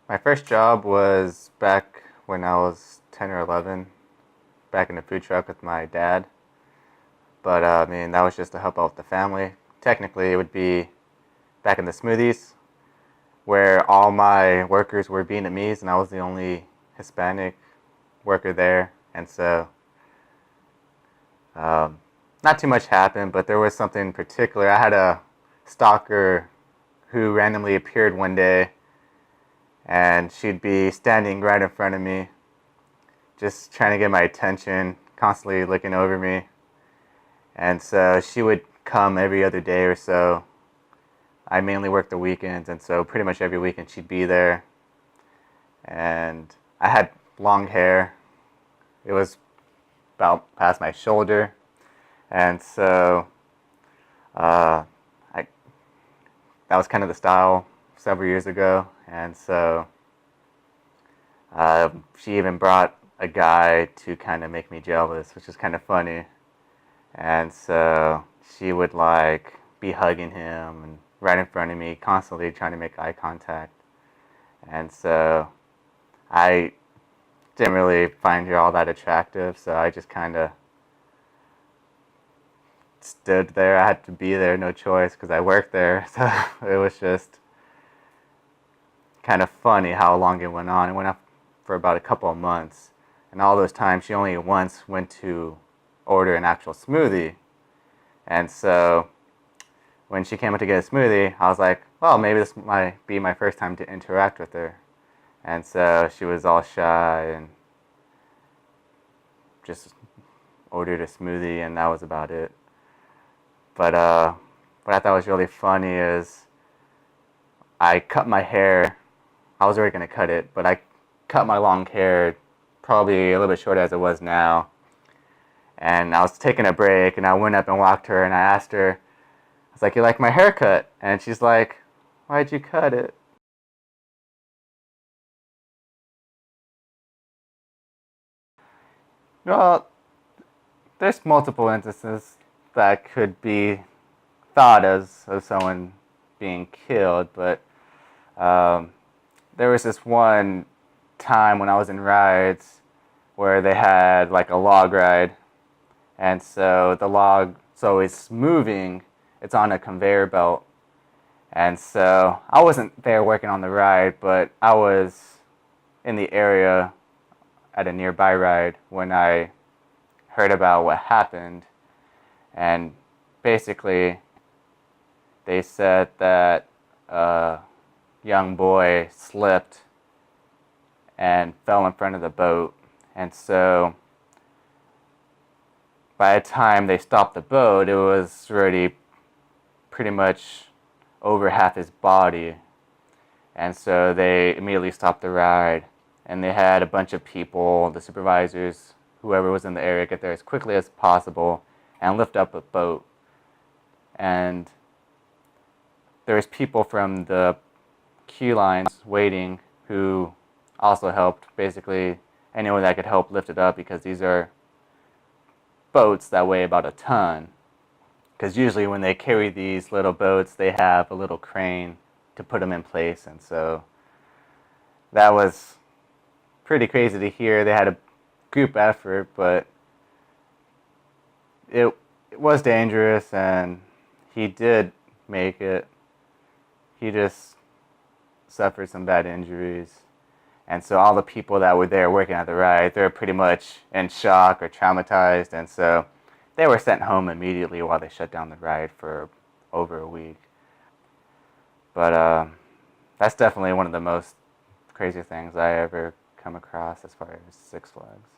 My first job was back when I was 10 or 11, back in the food truck with my dad. But I mean, that was just to help out the family. Technically, it would be back in the smoothies, where all my workers were Vietnamese and I was the only Hispanic worker there. And so, um, not too much happened, but there was something in particular. I had a stalker who randomly appeared one day, and she'd be standing right in front of me, just trying to get my attention, constantly looking over me. And so she would come every other day or so. I mainly worked the weekends, and so pretty much every weekend she'd be there. And I had long hair. It was about past my shoulder. And so uh, I, that was kind of the style several years ago. And so she even brought a guy to kind of make me jealous, which is kind of funny. And so she would like be hugging him and right in front of me, constantly trying to make eye contact. And so I didn't really find her all that attractive, so I just kind of stood there. I had to be there, no choice, because I worked there. So it was just kind of funny how long it went on. It went on for about a couple of months. And all those times, she only once went to order an actual smoothie. And so when she came up to get a smoothie, I was like, well, maybe this might be my first time to interact with her. And so she was all shy and just ordered a smoothie, and that was about it. But what I thought was really funny is I cut my hair. I was already going to cut it, but I cut my long hair probably a little bit shorter as it was now. And I was taking a break, and I went up and walked her, and I asked her, I was like, you like my haircut? And she's like, why'd you cut it? Well, there's multiple instances that could be thought as of someone being killed, but there was this one time when I was in rides where they had like a log ride, and so the log, so it's moving, it's on a conveyor belt, and so I wasn't there working on the ride, but I was in the area at a nearby ride when I heard about what happened. And basically they said that a young boy slipped and fell in front of the boat, and so by the time they stopped the boat, it was already pretty much over half his body. And so they immediately stopped the ride, and they had a bunch of people, the supervisors, whoever was in the area, get there as quickly as possible and lift up a boat. And there was people from the queue lines waiting who also helped, basically anyone that could help lift it up, because these are boats that weigh about a ton. Because usually when they carry these little boats, they have a little crane to put them in place. And so that was pretty crazy to hear. They had a group effort, but it was dangerous, and he did make it. He just suffered some bad injuries. And so all the people that were there working at the ride, they were pretty much in shock or traumatized, and so they were sent home immediately while they shut down the ride for over a week. But that's definitely one of the most crazy things I ever come across as far as Six Flags.